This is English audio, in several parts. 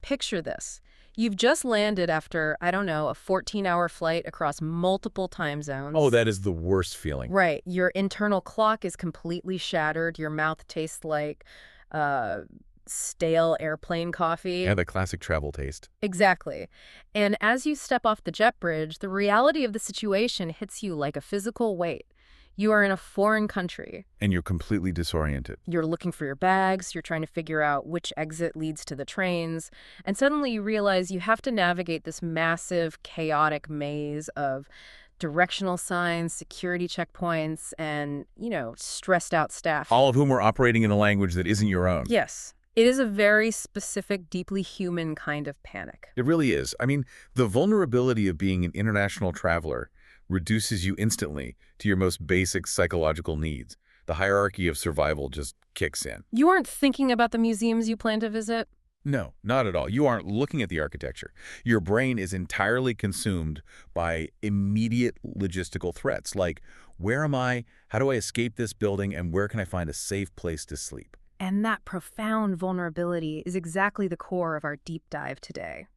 Picture this. You've just landed after, I don't know, a 14-hour flight across multiple time Oh, zones. that is the worst feeling. Right. Your internal clock is completely shattered. Your mouth tastes like uh, stale airplane coffee. Yeah, the classic travel taste. Exactly. And as you step off the jet bridge, the reality of the situation hits you like a physical weight. You are in a foreign country. And you're completely disoriented. You're looking for your bags, you're trying to figure out which exit leads to the trains, and suddenly you realize you have to navigate this massive, chaotic maze of directional signs, security checkpoints, and, stressed out staff. All of whom are operating in a language that isn't your own. Yes. It is a very specific, deeply human kind of panic. It really is. I mean, the vulnerability of being an international traveler reduces you instantly to your most basic psychological needs. The hierarchy of survival just kicks in. You aren't thinking about the museums you plan to visit? No, not at all. You aren't looking at the architecture. Your brain is entirely consumed by immediate logistical threats, like, where am I, how do I escape this building, and where can I find a safe place to sleep? And that profound vulnerability is exactly the core of our deep dive today.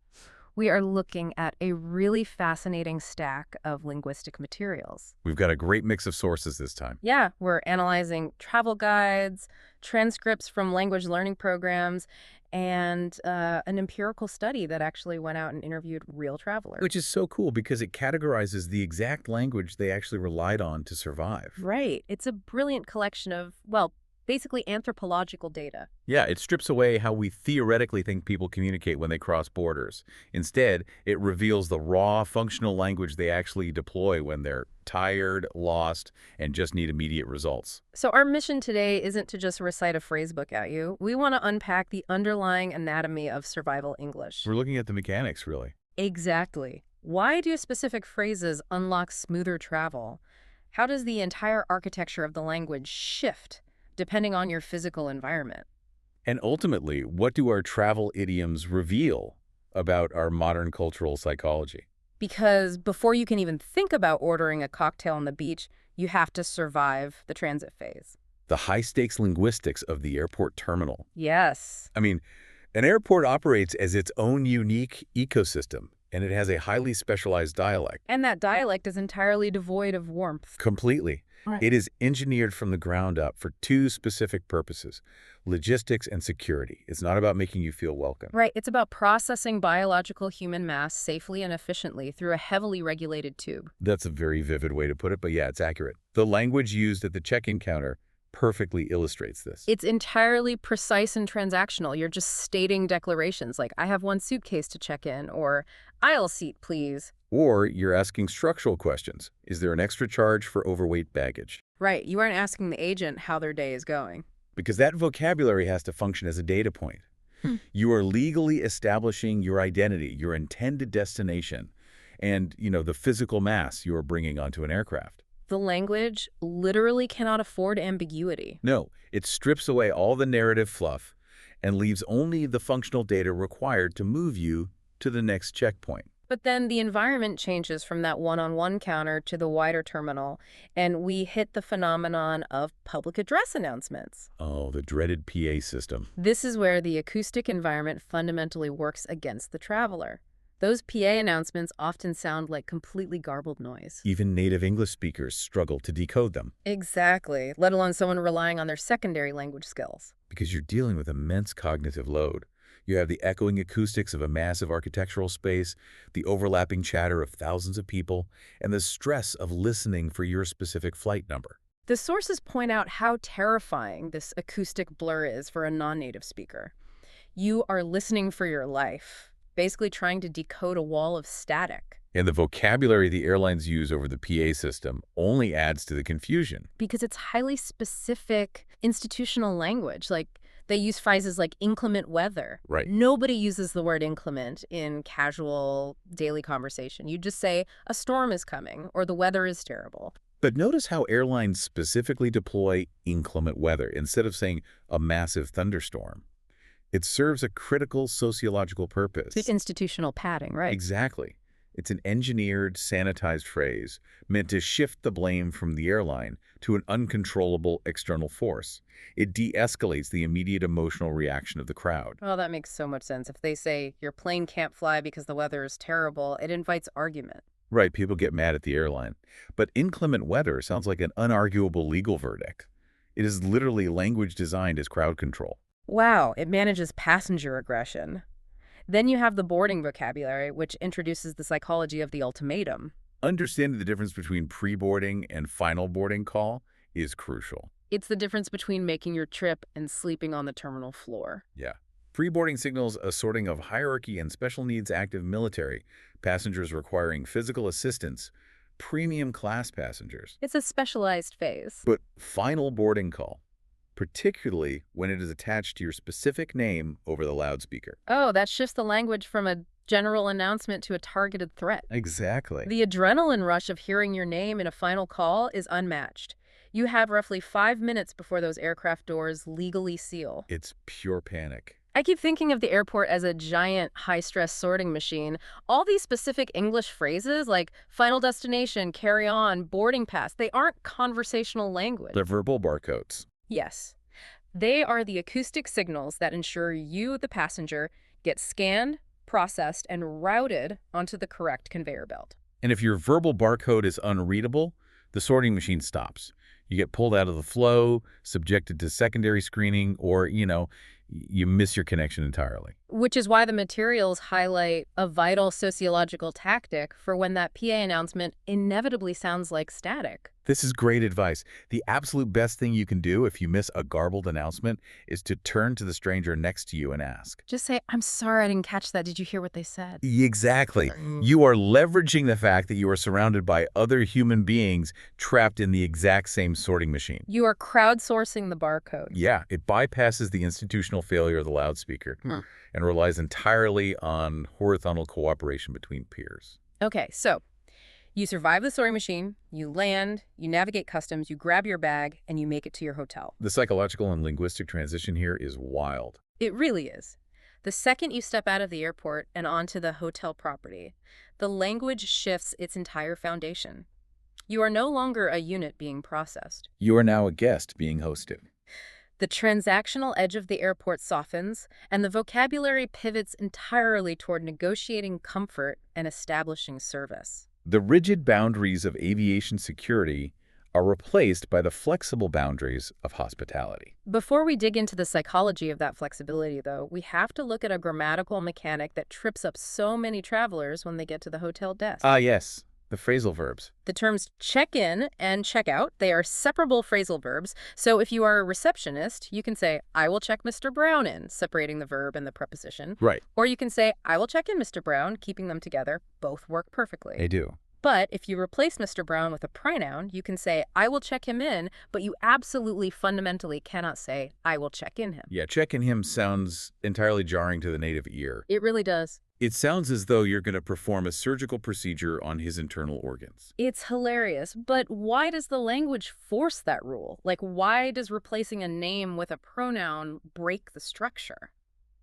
We are looking at a really fascinating stack of linguistic materials. We've got a great mix of sources this time. Yeah, we're analyzing travel guides, transcripts from language learning programs, and an empirical study that actually went out and interviewed real travelers. Which is so cool because it categorizes the exact language they actually relied on to survive. Right. It's a brilliant collection of, well, basically anthropological data. Yeah, it strips away how we theoretically think people communicate when they cross borders. Instead, it reveals the raw, functional language they actually deploy when they're tired, lost, and just need immediate results. So our mission today isn't to just recite a phrasebook at you. We want to unpack the underlying anatomy of survival English. We're looking at the mechanics, really. Exactly. Why do specific phrases unlock smoother travel? How does the entire architecture of the language shift depending on your physical environment? And ultimately, what do our travel idioms reveal about our modern cultural psychology? Because before you can even think about ordering a cocktail on the beach, you have to survive the transit phase. The high-stakes linguistics of the airport terminal. Yes. I mean, an airport operates as its own unique ecosystem, and it has a highly specialized dialect. And that dialect is entirely devoid of warmth. Completely. Right. It is engineered from the ground up for two specific purposes: logistics and security. It's not about making you feel welcome. Right. It's about processing biological human mass safely and efficiently through a heavily regulated tube. That's a very vivid way to put it, but yeah, it's accurate. The language used at the check-in counter perfectly illustrates this. It's entirely precise and transactional. You're just stating declarations like, I have one suitcase to check in, or aisle seat, please. Or you're asking structural questions. Is there an extra charge for overweight baggage? Right. You aren't asking the agent how their day is going. Because that vocabulary has to function as a data point. You are legally establishing your identity, your intended destination, and, the physical mass you are bringing onto an aircraft. The language literally cannot afford ambiguity. No, it strips away all the narrative fluff and leaves only the functional data required to move you to the next checkpoint. But then the environment changes from that one-on-one counter to the wider terminal, and we hit the phenomenon of public address announcements. Oh, the dreaded PA system. This is where the acoustic environment fundamentally works against the traveler. Those PA announcements often sound like completely garbled noise. Even native English speakers struggle to decode them. Exactly, let alone someone relying on their secondary language skills. Because you're dealing with immense cognitive load. You have the echoing acoustics of a massive architectural space, the overlapping chatter of thousands of people, and the stress of listening for your specific flight number. The sources point out how terrifying this acoustic blur is for a non-native speaker. You are listening for your life, basically trying to decode a wall of static. And the vocabulary the airlines use over the PA system only adds to the confusion. Because it's highly specific institutional language, like they use phrases like inclement weather. Right. Nobody uses the word inclement in casual daily conversation. You just say, a storm is coming, or the weather is terrible. But notice how airlines specifically deploy inclement weather instead of saying a massive thunderstorm. It serves a critical sociological purpose. It's institutional padding, right? Exactly. It's an engineered, sanitized phrase meant to shift the blame from the airline to an uncontrollable external force. It de-escalates the immediate emotional reaction of the crowd. Well, that makes so much sense. If they say your plane can't fly because the weather is terrible, it invites argument. Right, people get mad at the airline. But inclement weather sounds like an unarguable legal verdict. It is literally language designed as crowd control. Wow, it manages passenger aggression. Then you have the boarding vocabulary, which introduces the psychology of the ultimatum. Understanding the difference between pre-boarding and final boarding call is crucial. It's the difference between making your trip and sleeping on the terminal floor. Yeah. Pre-boarding signals a sorting of hierarchy and special needs active military, passengers requiring physical assistance, premium class passengers. It's a specialized phase. But final boarding call, particularly when it is attached to your specific name over the loudspeaker. Oh, that shifts the language from a general announcement to a targeted threat. Exactly. The adrenaline rush of hearing your name in a final call is unmatched. You have roughly 5 minutes before those aircraft doors legally seal. It's pure panic. I keep thinking of the airport as a giant high-stress sorting machine. All these specific English phrases like final destination, carry on, boarding pass, they aren't conversational language. They're verbal barcodes. Yes. They are the acoustic signals that ensure you, the passenger, get scanned, processed, and routed onto the correct conveyor belt. And if your verbal barcode is unreadable, the sorting machine stops. You get pulled out of the flow, subjected to secondary screening, or, you miss your connection entirely. Which is why the materials highlight a vital sociological tactic for when that PA announcement inevitably sounds like static. This is great advice. The absolute best thing you can do if you miss a garbled announcement is to turn to the stranger next to you and ask. Just say, I'm sorry I didn't catch that. Did you hear what they said? Exactly. You are leveraging the fact that you are surrounded by other human beings trapped in the exact same sorting machine. You are crowdsourcing the barcode. Yeah, it bypasses the institutional failure of the loudspeaker and relies entirely on horizontal cooperation between peers. Okay, so you survive the sorting machine, you land, you navigate customs, you grab your bag, and you make it to your hotel. The psychological and linguistic transition here is wild. It really is. The second you step out of the airport and onto the hotel property, the language shifts its entire foundation. You are no longer a unit being processed. You are now a guest being hosted. The transactional edge of the airport softens, and the vocabulary pivots entirely toward negotiating comfort and establishing service. The rigid boundaries of aviation security are replaced by the flexible boundaries of hospitality. Before we dig into the psychology of that flexibility, though, we have to look at a grammatical mechanic that trips up so many travelers when they get to the hotel desk. Ah, yes, the phrasal verbs. The terms check-in and check-out, they are separable phrasal verbs. So if you are a receptionist, you can say, I will check Mr. Brown in, separating the verb and the preposition. Right. Or you can say, I will check in Mr. Brown, keeping them together. Both work perfectly. They do. But if you replace Mr. Brown with a pronoun, you can say, I will check him in, but you absolutely fundamentally cannot say, I will check in him. Yeah, check in him sounds entirely jarring to the native ear. It really does. It sounds as though you're going to perform a surgical procedure on his internal organs. It's hilarious, but why does the language force that rule? Like, why does replacing a name with a pronoun break the structure?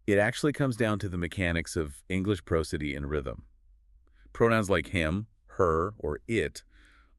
It actually comes down to the mechanics of English prosody and rhythm. Pronouns like him, her, or it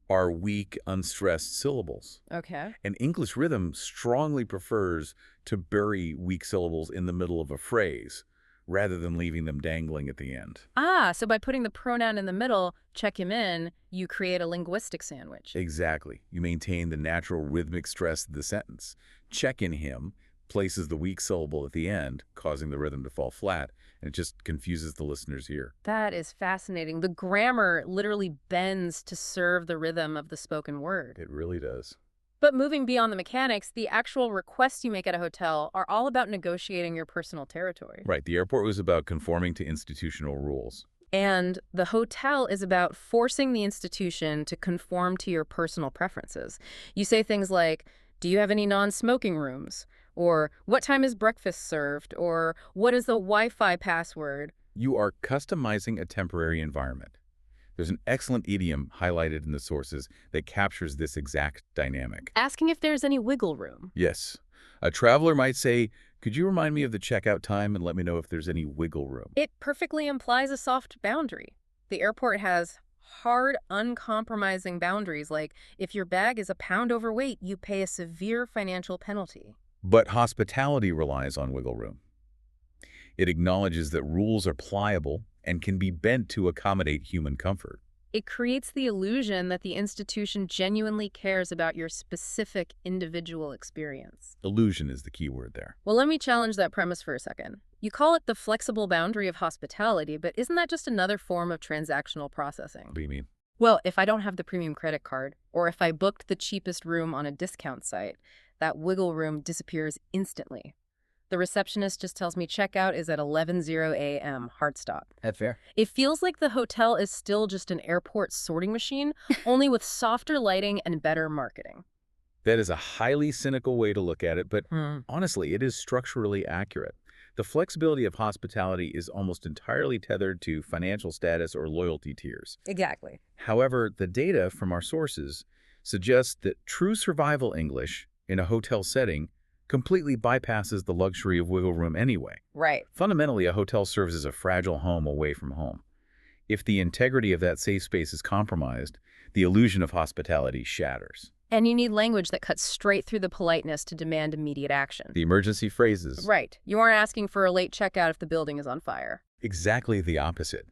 are weak, unstressed syllables. Okay. And English rhythm strongly prefers to bury weak syllables in the middle of a phrase, rather than leaving them dangling at the end. Ah, so by putting the pronoun in the middle, check him in, you create a linguistic sandwich. Exactly. You maintain the natural rhythmic stress of the sentence. Check in him places the weak syllable at the end, causing the rhythm to fall flat, and it just confuses the listener's ear. That is fascinating. The grammar literally bends to serve the rhythm of the spoken word. It really does. But moving beyond the mechanics, the actual requests you make at a hotel are all about negotiating your personal territory. Right. The airport was about conforming to institutional rules. And the hotel is about forcing the institution to conform to your personal preferences. You say things like, do you have any non-smoking rooms? Or what time is breakfast served? Or what is the Wi-Fi password? You are customizing a temporary environment. There's an excellent idiom highlighted in the sources that captures this exact dynamic. Asking if there's any wiggle room. Yes. A traveler might say, could you remind me of the checkout time and let me know if there's any wiggle room? It perfectly implies a soft boundary. The airport has hard, uncompromising boundaries like if your bag is a pound overweight, you pay a severe financial penalty. But hospitality relies on wiggle room. It acknowledges that rules are pliable and can be bent to accommodate human comfort. It creates the illusion that the institution genuinely cares about your specific individual experience. Illusion is the key word there. Well, let me challenge that premise for a second. You call it the flexible boundary of hospitality, but isn't that just another form of transactional processing? What do you mean? Well, if I don't have the premium credit card, or if I booked the cheapest room on a discount site, that wiggle room disappears instantly. The receptionist just tells me checkout is at 11:00 a.m., hard stop. That's fair. It feels like the hotel is still just an airport sorting machine, only with softer lighting and better marketing. That is a highly cynical way to look at it, but Hmm. honestly, it is structurally accurate. The flexibility of hospitality is almost entirely tethered to financial status or loyalty tiers. Exactly. However, the data from our sources suggests that true survival English in a hotel setting completely bypasses the luxury of wiggle room anyway. Right. Fundamentally, a hotel serves as a fragile home away from home. If the integrity of that safe space is compromised, the illusion of hospitality shatters. And you need language that cuts straight through the politeness to demand immediate action. The emergency phrases, Right. You aren't asking for a late checkout if the building is on fire. exactly the opposite.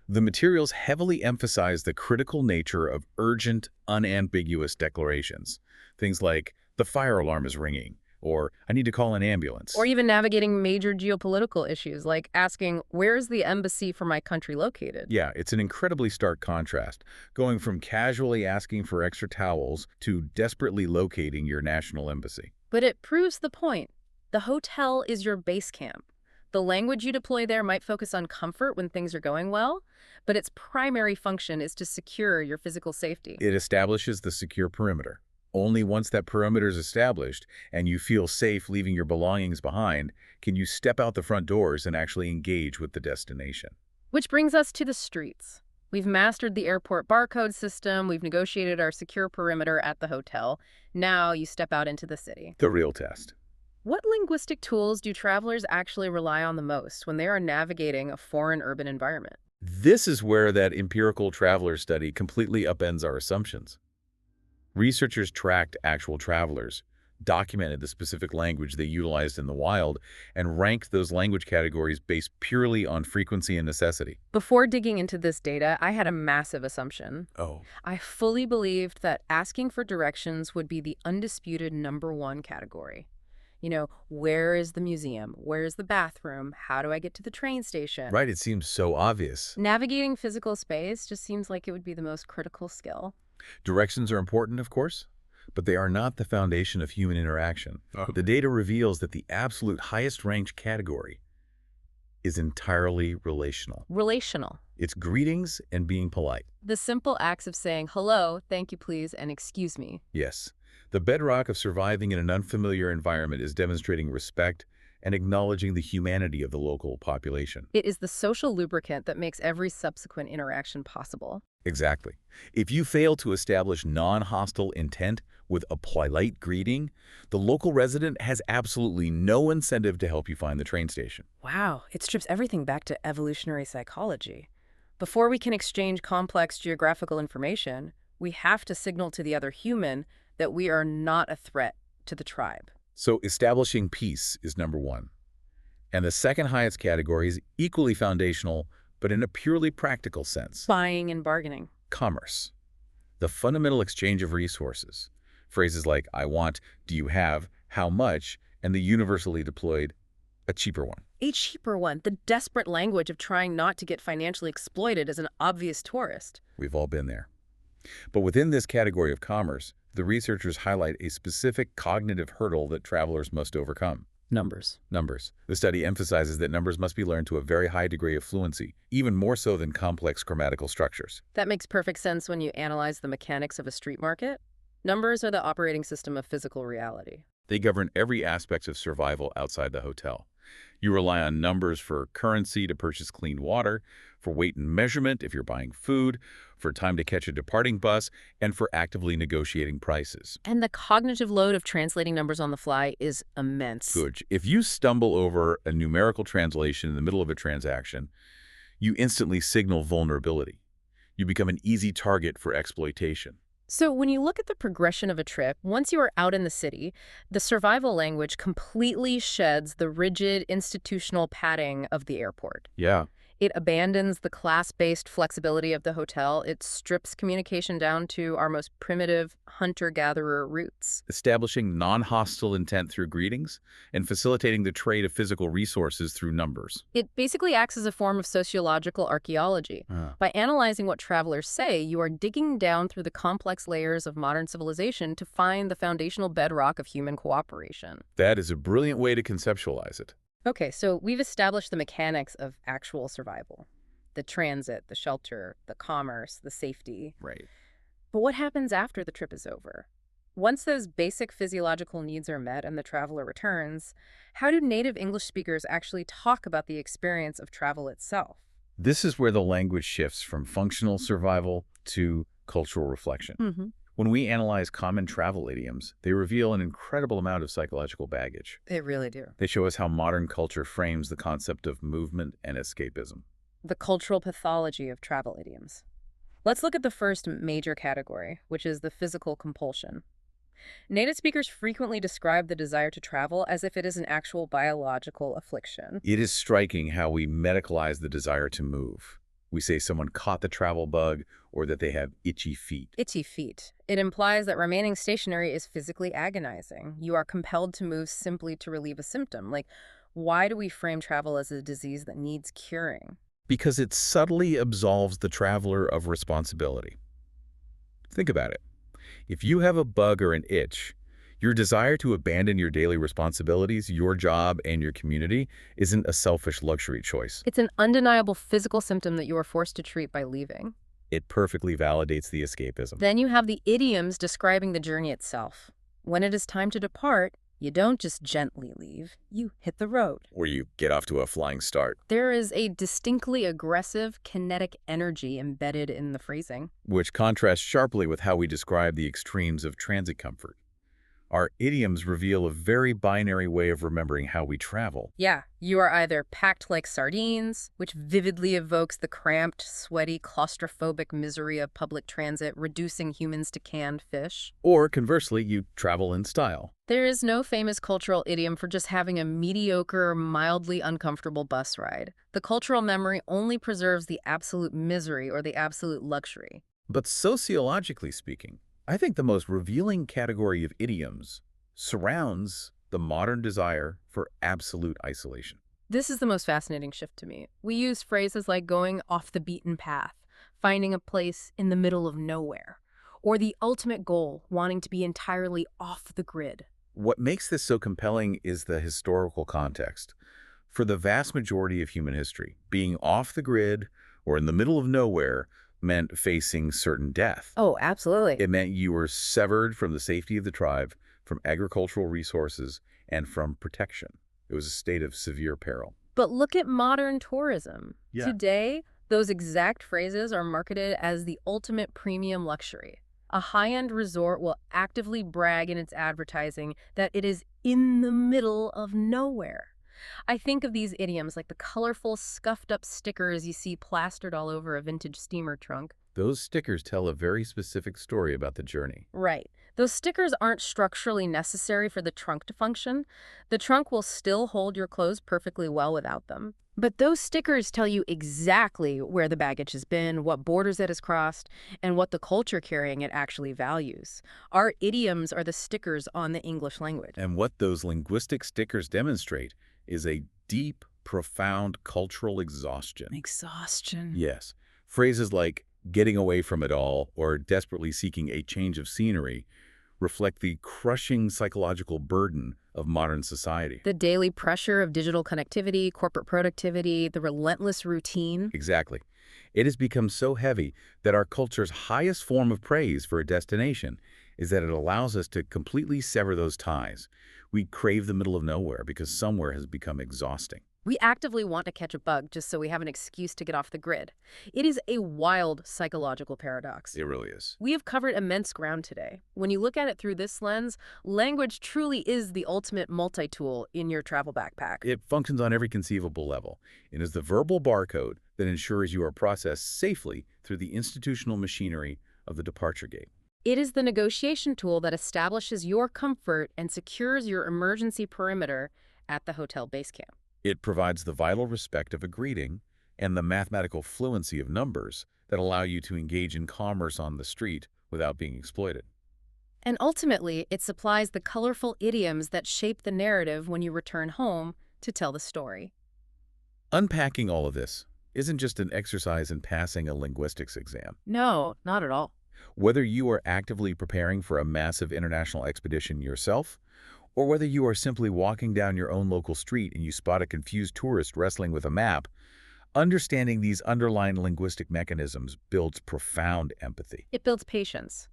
The materials heavily emphasize the critical nature of urgent, unambiguous declarations. Things like, the fire alarm is ringing, or I need to call an ambulance. Or even navigating major geopolitical issues, like asking, where is the embassy for my country located? Yeah, it's an incredibly stark contrast, going from casually asking for extra towels to desperately locating your national embassy. But it proves the point. The hotel is your base camp. The language you deploy there might focus on comfort when things are going well, but its primary function is to secure your physical safety. It establishes the secure perimeter. Only once that perimeter is established and you feel safe leaving your belongings behind can you step out the front doors and actually engage with the destination. Which brings us to the streets. We've mastered the airport barcode system, we've negotiated our secure perimeter at the hotel. Now you step out into the city. The real test. What linguistic tools do travelers actually rely on the most when they are navigating a foreign urban environment? This is where that empirical traveler study completely upends our assumptions. Researchers tracked actual travelers, documented the specific language they utilized in the wild, and ranked those language categories based purely on frequency and necessity. Before digging into this data, I had a massive assumption. Oh. I fully believed that asking for directions would be the undisputed #1 category. You know, where is the museum? Where is the bathroom? How do I get to the train station? Right, it seems so obvious. Navigating physical space just seems like it would be the most critical skill. Directions are important, of course, but they are not the foundation of human interaction. The data reveals that the absolute highest ranked category is entirely relational. Relational. It's greetings and being polite. The simple acts of saying hello, thank you please, and excuse me. Yes, the bedrock of surviving in an unfamiliar environment is demonstrating respect and acknowledging the humanity of the local population. It is the social lubricant that makes every subsequent interaction possible. Exactly. If you fail to establish non-hostile intent with a polite greeting, the local resident has absolutely no incentive to help you find the train station. Wow, it strips everything back to evolutionary psychology. Before we can exchange complex geographical information, we have to signal to the other human that we are not a threat to the tribe. So establishing peace is #1. And the second highest category is equally foundational, but in a purely practical sense. Buying and bargaining. Commerce. The fundamental exchange of resources. Phrases like, I want, do you have, how much, and the universally deployed, a cheaper one. A cheaper one, the desperate language of trying not to get financially exploited as an obvious tourist. We've all been there. But within this category of commerce, the researchers highlight a specific cognitive hurdle that travelers must overcome. Numbers. Numbers. The study emphasizes that numbers must be learned to a very high degree of fluency, even more so than complex grammatical structures. That makes perfect sense when you analyze the mechanics of a street market. Numbers are the operating system of physical reality. They govern every aspect of survival outside the hotel. You rely on numbers for currency to purchase clean water, for weight and measurement if you're buying food, for time to catch a departing bus, and for actively negotiating prices. And the cognitive load of translating numbers on the fly is immense. Good. If you stumble over a numerical translation in the middle of a transaction, You instantly signal vulnerability. You become an easy target for exploitation. So when you look at the progression of a trip, once you are out in the city, the survival language completely sheds the rigid institutional padding of the airport. Yeah. It abandons the class-based flexibility of the hotel. It strips communication down to our most primitive hunter-gatherer roots. Establishing non-hostile intent through greetings and facilitating the trade of physical resources through numbers. It basically acts as a form of sociological archaeology. Ah. By analyzing what travelers say, you are digging down through the complex layers of modern civilization to find the foundational bedrock of human cooperation. That is a brilliant way to conceptualize it. Okay, so we've established the mechanics of actual survival. The transit, the shelter, the commerce, the safety. Right. But what happens after the trip is over? Once those basic physiological needs are met and the traveler returns, how do native English speakers actually talk about the experience of travel itself? This is where the language shifts from functional survival to cultural reflection. Mm-hmm. When we analyze common travel idioms, they reveal an incredible amount of psychological baggage. They really do. They show us how modern culture frames the concept of movement and escapism. The cultural pathology of travel idioms. Let's look at the first major category, which is the physical compulsion. Native speakers frequently describe the desire to travel as if it is an actual biological affliction. It is striking how we medicalize the desire to move. We say someone caught the travel bug or that they have itchy feet. Itchy feet. It implies that remaining stationary is physically agonizing. You are compelled to move simply to relieve a symptom. Like, why do we frame travel as a disease that needs curing? Because it subtly absolves the traveler of responsibility. Think about it. If you have a bug or an itch, your desire to abandon your daily responsibilities, your job, and your community isn't a selfish luxury choice. It's an undeniable physical symptom that you are forced to treat by leaving. It perfectly validates the escapism. Then you have the idioms describing the journey itself. When it is time to depart, you don't just gently leave, you hit the road. Or you get off to a flying start, There is a distinctly aggressive kinetic energy embedded in the phrasing. which contrasts sharply with how we describe the extremes of transit comfort. Our idioms reveal a very binary way of remembering how we travel. Yeah, you are either packed like sardines, which vividly evokes the cramped, sweaty, claustrophobic misery of public transit, reducing humans to canned fish. Or conversely, you travel in style. There is no famous cultural idiom for just having a mediocre, mildly uncomfortable bus ride. The cultural memory only preserves the absolute misery or the absolute luxury. But sociologically speaking, I think the most revealing category of idioms surrounds the modern desire for absolute isolation. This is the most fascinating shift to me. We use phrases like going off the beaten path, finding a place in the middle of nowhere, or the ultimate goal, wanting to be entirely off the grid. What makes this so compelling is the historical context. For the vast majority of human history, being off the grid or in the middle of nowhere meant facing certain death. Oh, absolutely. It meant you were severed from the safety of the tribe, from agricultural resources, and from protection. It was a state of severe peril. But look at modern tourism. Yeah. Today, those exact phrases are marketed as the ultimate premium luxury. A high-end resort will actively brag in its advertising that it is in the middle of nowhere. I think of these idioms like the colorful, scuffed-up stickers you see plastered all over a vintage steamer trunk. Those stickers tell a very specific story about the journey. Right. Those stickers aren't structurally necessary for the trunk to function. The trunk will still hold your clothes perfectly well without them. But those stickers tell you exactly where the baggage has been, what borders it has crossed, and what the culture carrying it actually values. Our idioms are the stickers on the English language. And what those linguistic stickers demonstrate is a deep, profound cultural exhaustion. Exhaustion. Yes. Phrases like getting away from it all or desperately seeking a change of scenery reflect the crushing psychological burden of modern society. The daily pressure of digital connectivity, corporate productivity, the relentless routine. Exactly. It has become so heavy that our culture's highest form of praise for a destination is that it allows us to completely sever those ties. We crave the middle of nowhere because somewhere has become exhausting. We actively want to catch a bug just so we have an excuse to get off the grid. It is a wild psychological paradox. It really is. We have covered immense ground today. When you look at it through this lens, language truly is the ultimate multi-tool in your travel backpack. It functions on every conceivable level. It is the verbal barcode that ensures you are processed safely through the institutional machinery of the departure gate. It is the negotiation tool that establishes your comfort and secures your emergency perimeter at the hotel base camp. It provides the vital respect of a greeting and the mathematical fluency of numbers that allow you to engage in commerce on the street without being exploited. And ultimately, it supplies the colorful idioms that shape the narrative when you return home to tell the story. Unpacking all of this isn't just an exercise in passing a linguistics exam. No, not at all. Whether you are actively preparing for a massive international expedition yourself, or whether you are simply walking down your own local street and you spot a confused tourist wrestling with a map, understanding these underlying linguistic mechanisms builds profound empathy. It builds patience.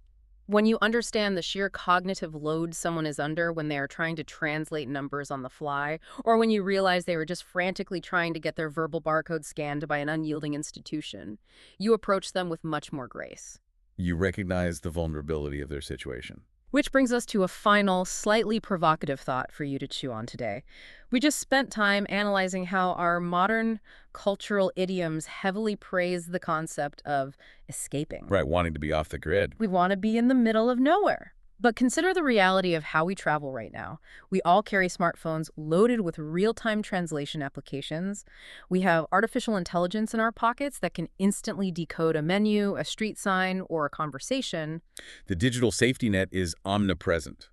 When you understand the sheer cognitive load someone is under when they are trying to translate numbers on the fly, or when you realize they were just frantically trying to get their verbal barcode scanned by an unyielding institution, you approach them with much more grace. You recognize the vulnerability of their situation. Which brings us to a final, slightly provocative thought for you to chew on today. We just spent time analyzing how our modern cultural idioms heavily praise the concept of escaping. Right, wanting to be off the grid. We want to be in the middle of nowhere. But consider the reality of how we travel right now. We all carry smartphones loaded with real-time translation applications. We have artificial intelligence in our pockets that can instantly decode a menu, a street sign, or a conversation. The digital safety net is omnipresent.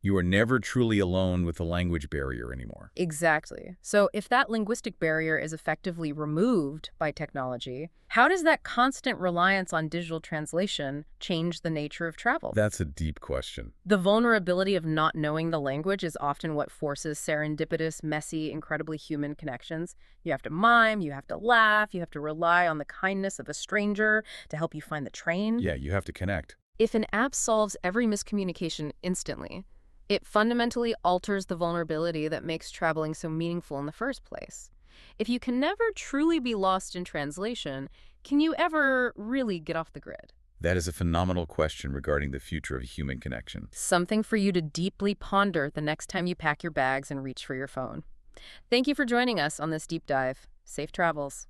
You are never truly alone with the language barrier anymore. Exactly. So if that linguistic barrier is effectively removed by technology, how does that constant reliance on digital translation change the nature of travel? That's a deep question. The vulnerability of not knowing the language is often what forces serendipitous, messy, incredibly human connections. You have to mime, you have to laugh, you have to rely on the kindness of a stranger to help you find the train. Yeah, you have to connect. If an app solves every miscommunication instantly, it fundamentally alters the vulnerability that makes traveling so meaningful in the first place. If you can never truly be lost in translation, can you ever really get off the grid? That is a phenomenal question regarding the future of human connection. Something for you to deeply ponder the next time you pack your bags and reach for your phone. Thank you for joining us on this deep dive. Safe travels.